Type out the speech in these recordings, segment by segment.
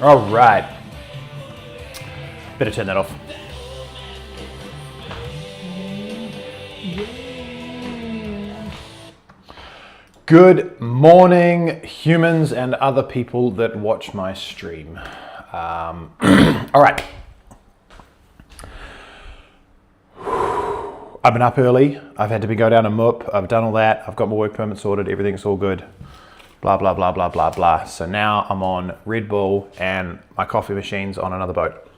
All right. Better turn that off. Good morning, humans and other people that watch my stream. All right. I've been up early. I've had to go down a MUP. I've done all that. I've got my work permit sorted. Everything's all good. Blah, blah, blah, blah, blah, blah. So now I'm on Red Bull and my coffee machine's on another boat.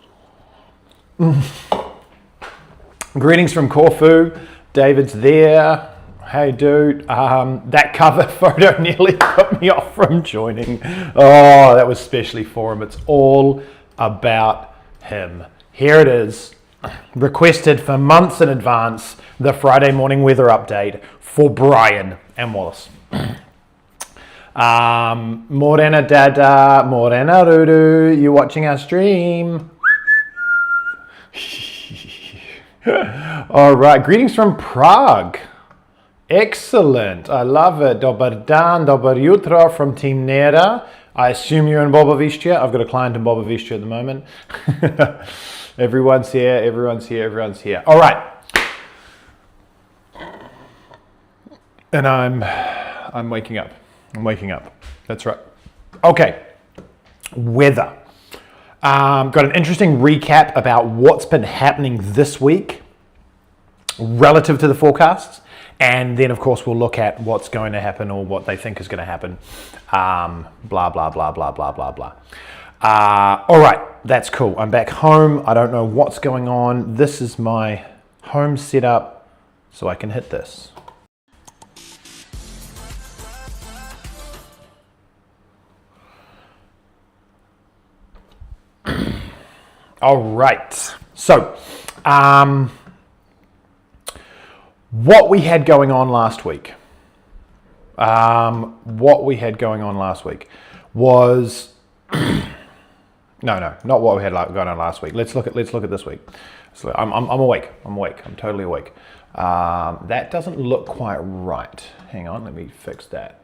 Greetings from Corfu. David's there. Hey, dude. That cover photo nearly put me off from joining. Oh, that was specially for him. It's all about him. Here it is. Requested for months in advance, the Friday morning weather update for Brian and Wallis. Morena Dada, Morena Rudu, you watching our stream? All right, greetings from Prague. Excellent, I love it. Dobar dan, dobar jutro from Team Nera. I assume you're in Bobovišća. I've got a client in Bobovišća at the moment. Everyone's here, everyone's here, everyone's here. All right. And I'm waking up. I'm waking up. That's right. Okay. Weather. Got an interesting recap about what's been happening this week relative to the forecasts. And then, of course, we'll look at what's going to happen or what they think is going to happen. Blah, blah, blah, blah, blah, blah, blah. All right. That's cool. I'm back home. I don't know what's going on. This is my home setup, so I can hit this. All right, so what we had going on last week, was, no, not what we had going on last week. Let's look at this week. So I'm awake, I'm totally awake. That doesn't look quite right. Hang on, let me fix that.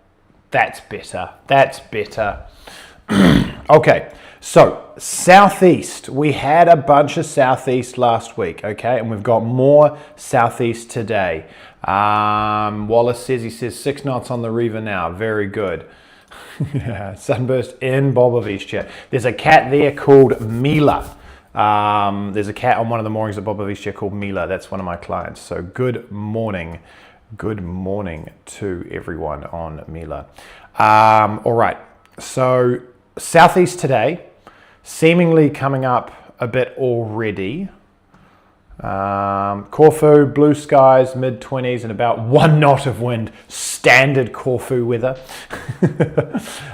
That's better. Okay, so southeast, we had a bunch of southeast last week, okay, and we've got more southeast today. Wallis says, he says 6 knots on the Riva now, very good. Sunburst in Bobovišća. There's a cat there called Mila. There's a cat on one of the moorings at Bobovišća called Mila. That's one of my clients, so good morning to everyone on Mila. All right, so southeast today, seemingly coming up a bit already. Corfu, blue skies, mid-20s and about 1 knot of wind, standard Corfu weather.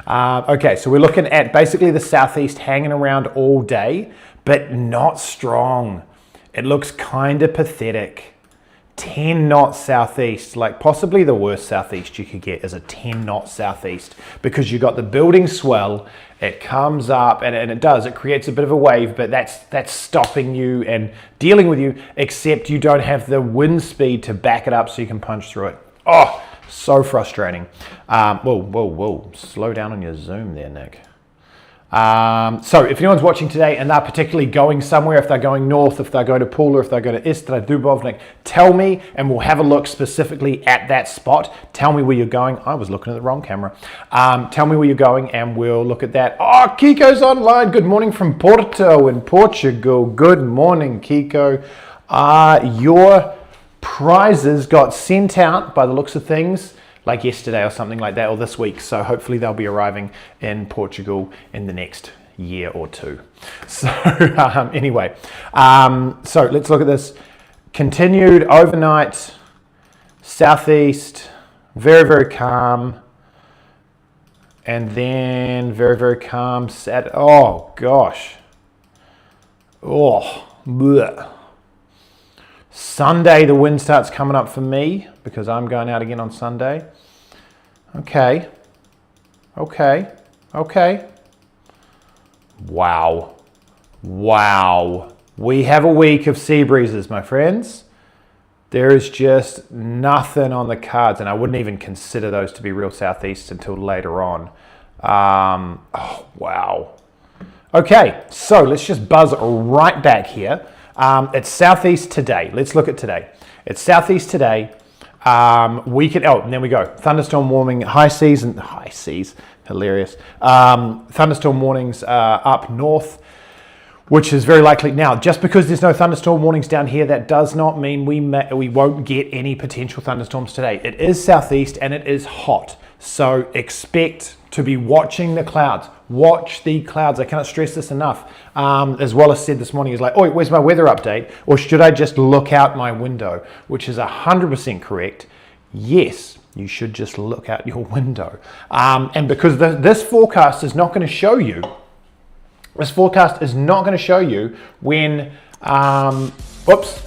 Okay, so we're looking at basically the southeast hanging around all day, but not strong. It looks kind of pathetic. 10 knots southeast, like possibly the worst southeast you could get is a 10 knot southeast, because you got the building swell, it comes up and it creates a bit of a wave, but that's stopping you and dealing with you, except you don't have the wind speed to back it up so you can punch through it. Oh, so frustrating. Whoa, slow down on your zoom there, Nick. So if anyone's watching today and they're particularly going somewhere, if they're going north, if they're going to Pula, if they're going to Istra, Dubrovnik, tell me and we'll have a look specifically at that spot. Tell me where you're going. I was looking at the wrong camera. Tell me where you're going and we'll look at that. Oh, Kiko's online. Good morning from Porto in Portugal. Good morning, Kiko. Your prizes got sent out by the looks of things like yesterday or something like that, or this week. So hopefully they'll be arriving in Portugal in the next year or two. So anyway, so let's look at this. Continued overnight, southeast, very, very calm. And then very, very calm. Oh, gosh. Oh, bleh. Sunday, the wind starts coming up for me because I'm going out again on Sunday. Okay. Okay. Okay. Wow. Wow. We have a week of sea breezes, my friends. There is just nothing on the cards, and I wouldn't even consider those to be real southeast until later on. Oh, wow. Okay, so let's just buzz right back here. It's southeast today. Let's look at today. It's southeast today. And there we go. Thunderstorm warning, high seas, hilarious. Thunderstorm warnings up north, which is very likely. Now, just because there's no thunderstorm warnings down here, that does not mean we won't get any potential thunderstorms today. It is southeast and it is hot. So expect to be watching the clouds. Watch the clouds. I cannot stress this enough. As Wallis said this morning, he's like, oh, where's my weather update? Or should I just look out my window? Which is 100% correct. Yes, you should just look out your window. And because this forecast is not going to show you, when, whoops,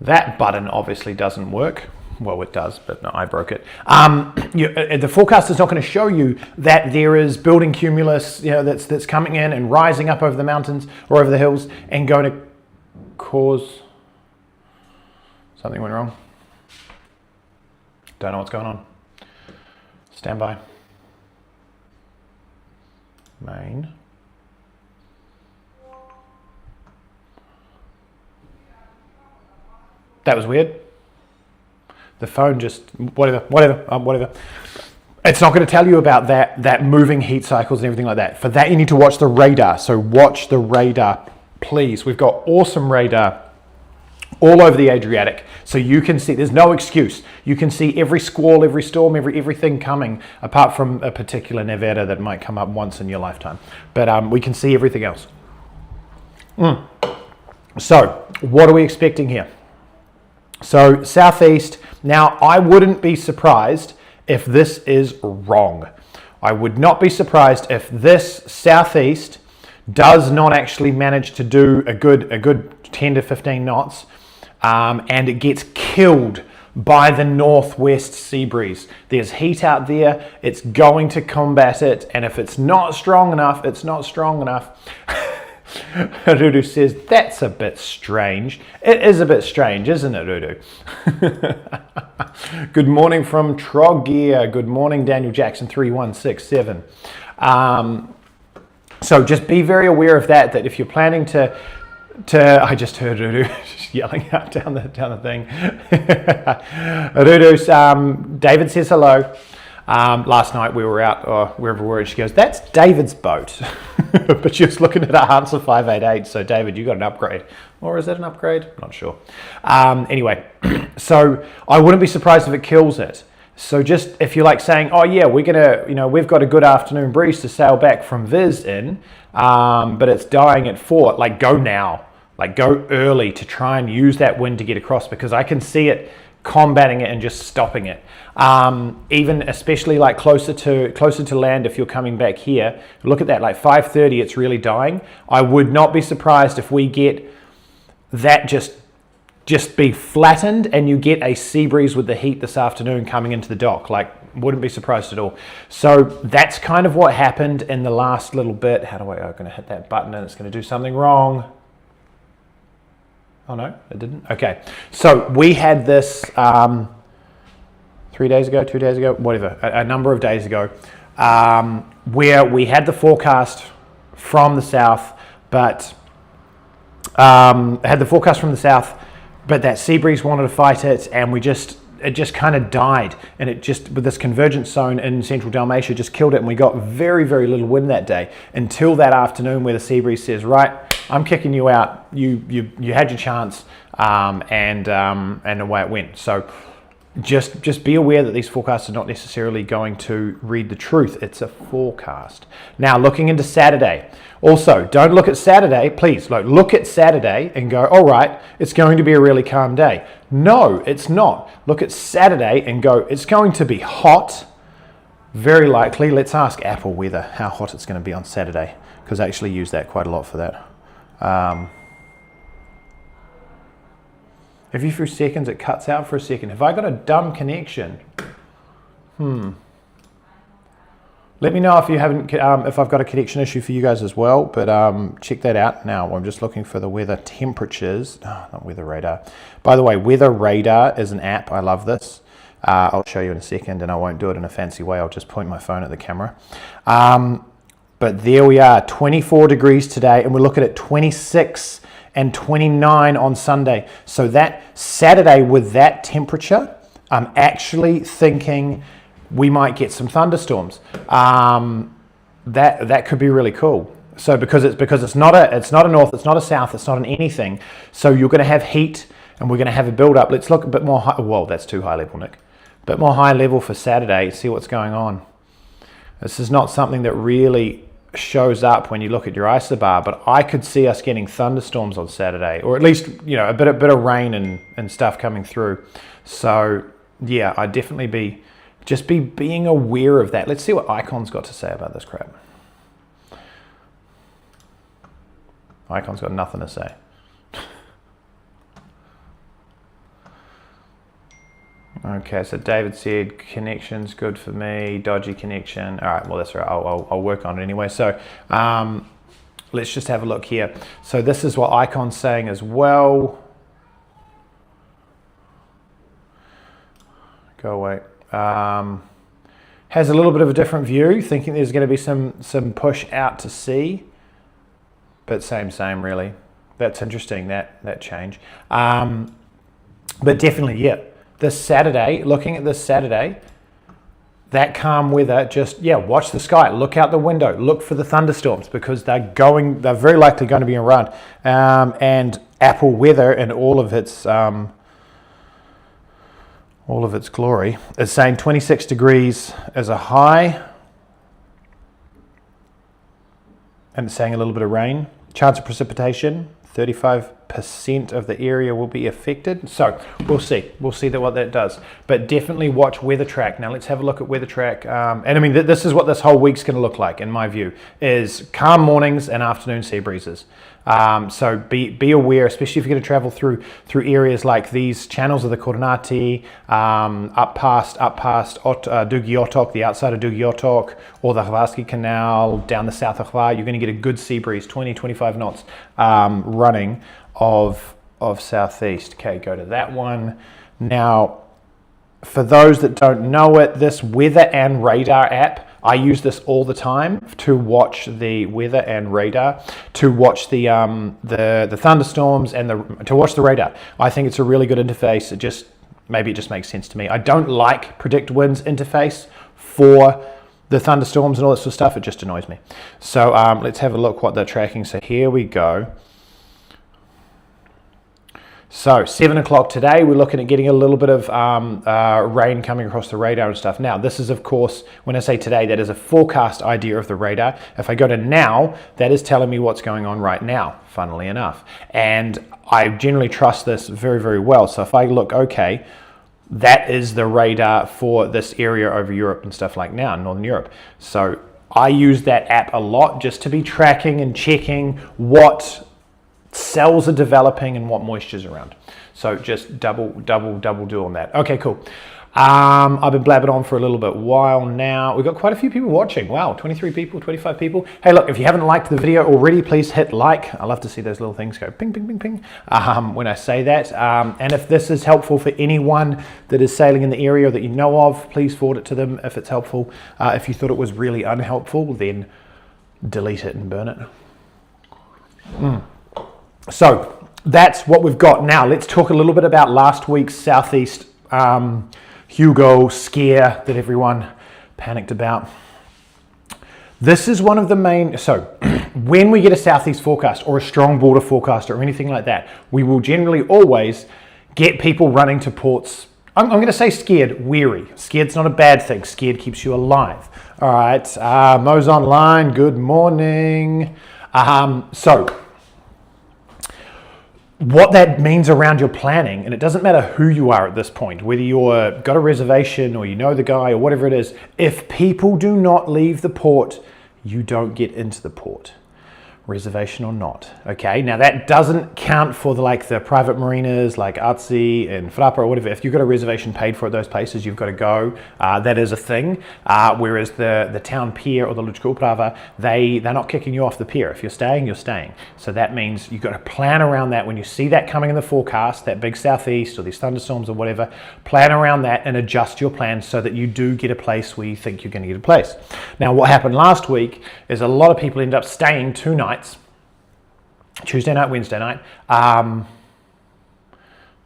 that button obviously doesn't work. Well, it does, but no, I broke it. The forecast is not going to show you that there is building cumulus, that's coming in and rising up over the mountains or over the hills and going to cause something went wrong. Don't know what's going on. Stand by. Main. That was weird. The phone just, whatever. It's not going to tell you about that moving heat cycles and everything like that. For that, you need to watch the radar. So watch the radar, please. We've got awesome radar all over the Adriatic. So you can see, there's no excuse. You can see every squall, every storm, everything coming, apart from a particular nevada that might come up once in your lifetime. But we can see everything else. So what are we expecting here? So southeast. Now, I wouldn't be surprised if this is wrong. I would not be surprised if this southeast does not actually manage to do a good 10 to 15 knots and it gets killed by the northwest sea breeze. There's heat out there. It's going to combat it. And if it's not strong enough, it's not strong enough. Rudu says, that's a bit strange. It is a bit strange, isn't it, Rudu? Good morning from Trogir. Good morning, Daniel Jackson 3167. So just be very aware of that if you're planning to I just heard Rudu yelling out down the thing. Rudu's, David says hello. Last night we were out, or wherever we were, and she goes, that's David's boat. But she was looking at a Answer 588, so David, you got an upgrade. Or is that an upgrade? Not sure. Anyway, so I wouldn't be surprised if it kills it. So just, if you're like saying, oh yeah, we're gonna, we've got a good afternoon breeze to sail back from Viz in, but it's dying at 4, like go now. Like go early to try and use that wind to get across, because I can see it combating it and just stopping it. Even especially like closer to land, if you're coming back here, look at that, like 5:30, it's really dying. I would not be surprised if we get that just be flattened and you get a sea breeze with the heat this afternoon coming into the dock. Like, wouldn't be surprised at all. So that's kind of what happened in the last little bit. I'm going to hit that button and it's going to do something wrong. Oh no, it didn't. Okay, so we had this 3 days ago, 2 days ago, whatever, a number of days ago, where we had the forecast from the south, but that sea breeze wanted to fight it, and it just kind of died, and it just, with this convergence zone in central Dalmatia, just killed it, and we got very, very little wind that day until that afternoon where the sea breeze says, right, I'm kicking you out. You had your chance, and away it went. So just be aware that these forecasts are not necessarily going to read the truth. It's a forecast. Now, looking into Saturday. Also, don't look at Saturday, please. Look at Saturday and go, all right, it's going to be a really calm day. No, it's not. Look at Saturday and go, it's going to be hot. Very likely. Let's ask Apple Weather how hot it's going to be on Saturday, because I actually use that quite a lot for that. Every few seconds it cuts out for a second. Have I got a dumb connection? Let me know if you haven't, if I've got a connection issue for you guys as well. But check that out now. I'm just looking for the weather temperatures. Oh, not Weather Radar. By the way, Weather Radar is an app. I love this. I'll show you in a second, and I won't do it in a fancy way. I'll just point my phone at the camera. But there we are, 24 degrees today, and we're looking at 26 and 29 on Sunday. So that Saturday with that temperature, I'm actually thinking we might get some thunderstorms. That could be really cool. So because it's not a north, it's not a south, it's not an anything. So you're going to have heat, and we're going to have a build up. Let's look a bit more high. Whoa, that's too high level, Nick. A bit more high level for Saturday. See what's going on. This is not something that really shows up when you look at your isobar, but I could see us getting thunderstorms on Saturday, or at least a bit of rain and stuff coming through. So yeah, I'd definitely be being aware of that. Let's see what Icon's got to say about this crap. Icon's got nothing to say. Okay, so David said connection's good for me, dodgy connection. All right, well that's right. I'll work on it anyway. So let's just have a look here. So this is what Icon's saying as well. Go away. Has a little bit of a different view, thinking there's going to be some push out to sea, but same really. That's interesting, that change. But definitely, yeah, this Saturday, looking at this Saturday, that calm weather, just watch the sky, look out the window, look for the thunderstorms, because they're very likely going to be around. And Apple Weather and all of its glory is saying 26 degrees as a high, and it's saying a little bit of rain. Chance of precipitation, 35% of the area will be affected. So we'll see what that does. But definitely watch Weather Track. Now let's have a look at Weather Track. And I mean, this is what this whole week's going to look like, in my view, is calm mornings and afternoon sea breezes. So be aware, especially if you're going to travel through areas like these channels of the Koronati, up past Dugi Otok, the outside of Dugi Otok, or the Havaski Canal, down the south of Hva. You're going to get a good sea breeze, 20-25 knots running of southeast. Okay, go to that one. Now, for those that don't know it, this Weather and Radar app, I use this all the time to watch the weather and radar, to watch the thunderstorms, and to watch the radar. I think it's a really good interface. Maybe it just makes sense to me. I don't like Predict Winds interface for the thunderstorms and all that sort of stuff. It just annoys me. So let's have a look what they're tracking. So here we go. So 7 o'clock today, we're looking at getting a little bit of rain coming across the radar and stuff. Now, this is, of course, when I say today, that is a forecast idea of the radar. If I go to now, that is telling me what's going on right now, funnily enough. And I generally trust this very, very well. So if I look, okay, that is the radar for this area over Europe and stuff like now, Northern Europe. So I use that app a lot just to be tracking and checking what cells are developing and what moisture's around. So just double do on that. Okay, cool. I've been blabbing on for a little bit while now. We've got quite a few people watching. Wow, 23 people, 25 people. Hey, look, if you haven't liked the video already, please hit like. I love to see those little things go ping, ping, ping, ping when I say that. And if this is helpful for anyone that is sailing in the area that you know of, please forward it to them if it's helpful. If you thought it was really unhelpful, then delete it and burn it. So that's what we've got. Now let's talk a little bit about last week's Southeast Hugo scare that everyone panicked about. This is one of the main, so when we get a southeast forecast or a strong border forecast or anything like that, we will generally always get people running to ports. I'm going to say scared, weary. Scared's not a bad thing. Scared keeps you alive. All right, Mo's online. Good morning. So what that means around your planning, and it doesn't matter who you are at this point, whether you've got a reservation or you know the guy or whatever it is, if people do not leave the port, you don't get into the port, reservation or not. Okay, now that doesn't count for the private marinas like Atsi and Frapa or whatever. If you've got a reservation paid for at those places, you've got to go. That is a thing. Whereas the town pier or the Luchka Uprava, they're not kicking you off the pier. If you're staying, you're staying. So that means you've got to plan around that. When you see that coming in the forecast, that big southeast or these thunderstorms or whatever, plan around that and adjust your plan so that you do get a place where you think you're going to get a place. Now, what happened last week is a lot of people end up staying 2 nights. Tuesday night, Wednesday night.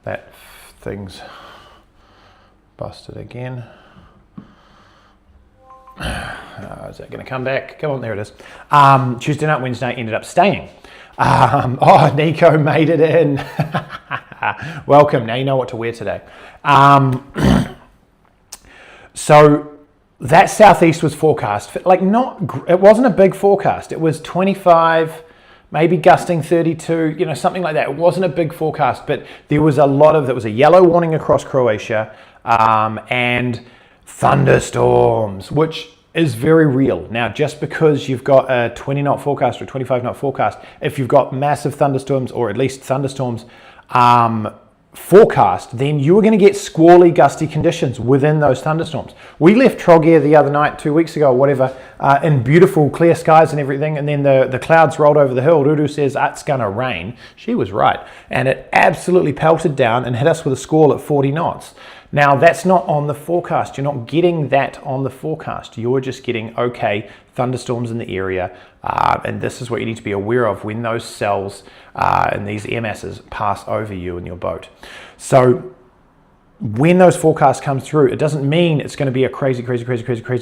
That thing's busted again. Is that going to come back? Come on, there it is. Tuesday night, Wednesday night, ended up staying. Nico made it in. Welcome. Now you know what to wear today. So that southeast was forecast. It wasn't a big forecast. It was 25. Maybe gusting 32, something like that. It wasn't a big forecast, but there was there was a yellow warning across Croatia and thunderstorms, which is very real. Now, just because you've got a 20 knot forecast or a 25 knot forecast, if you've got massive thunderstorms or at least thunderstorms forecast, then you are going to get squally, gusty conditions within those thunderstorms. We left Trogir the other night, 2 weeks ago or whatever, in beautiful clear skies and everything, and then the clouds rolled over the hill. Ruru says, it's going to rain. She was right. And it absolutely pelted down and hit us with a squall at 40 knots. Now, that's not on the forecast. You're not getting that on the forecast. You're just getting, okay, thunderstorms in the area. And this is what you need to be aware of when those cells and these air masses pass over you and your boat. So when those forecasts come through, it doesn't mean it's going to be a crazy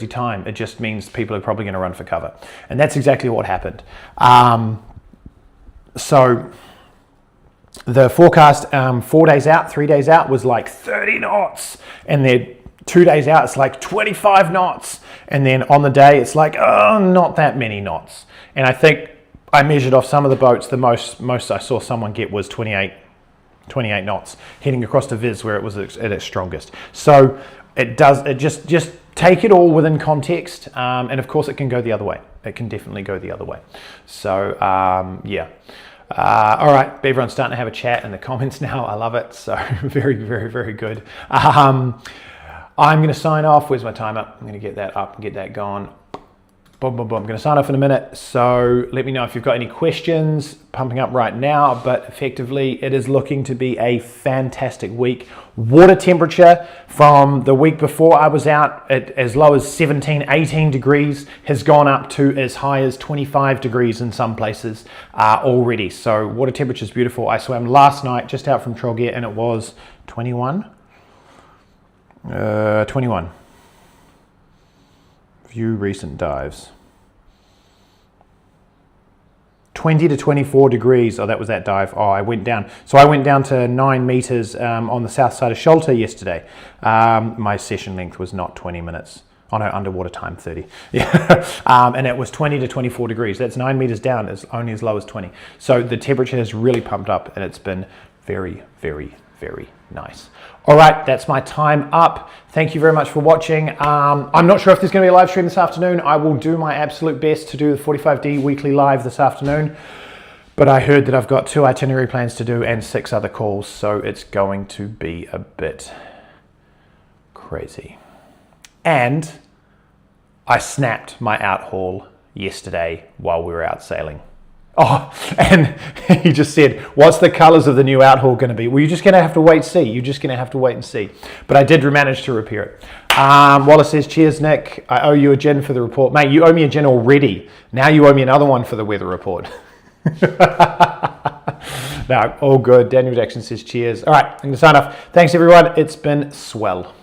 time. It just means people are probably going to run for cover. And that's exactly what happened. So the forecast 4 days out, 3 days out was like 30 knots. And then 2 days out, it's like 25 knots. And then on the day, it's like, not that many knots. And I think I measured off some of the boats. The most I saw someone get was 28 knots heading across to Viz where it was at its strongest. So it just take it all within context. And of course it can go the other way. It can definitely go the other way. So yeah. All right, everyone's starting to have a chat in the comments now. I love it. So very good. I'm going to sign off. Where's my timer? I'm going to get that up and get that going. Boom. I'm going to sign off in a minute. So let me know if you've got any questions. Pumping up right now, but effectively it is looking to be a fantastic week. Water temperature from the week before I was out at as low as 17, 18 degrees has gone up to as high as 25 degrees in some places already. So water temperature is beautiful. I swam last night just out from Trogir and it was 21. 21. View recent dives. 20 to 24 degrees. Oh, that was that dive. Oh, I went down. So I went down to 9 meters on the south side of Sholta yesterday. My session length was not 20 minutes. Oh no, underwater time 30. Yeah. And it was 20 to 24 degrees. That's 9 meters down. It's only as low as 20. So the temperature has really pumped up and it's been very nice. All right, that's my time up. Thank you very much for watching. I'm not sure if there's going to be a live stream this afternoon. I will do my absolute best to do the 45D weekly live this afternoon. But I heard that I've got 2 itinerary plans to do and 6 other calls, so it's going to be a bit crazy. And I snapped my out haul yesterday while we were out sailing. Oh, and he just said, what's the colours of the new out haul going to be? Well, you're just going to have to wait and see. You're just going to have to wait and see. But I did manage to repair it. Wallis says, cheers, Nick. I owe you a gin for the report. Mate, you owe me a gin already. Now you owe me another one for the weather report. No, all good. Daniel Jackson says, cheers. All right, I'm going to sign off. Thanks, everyone. It's been swell.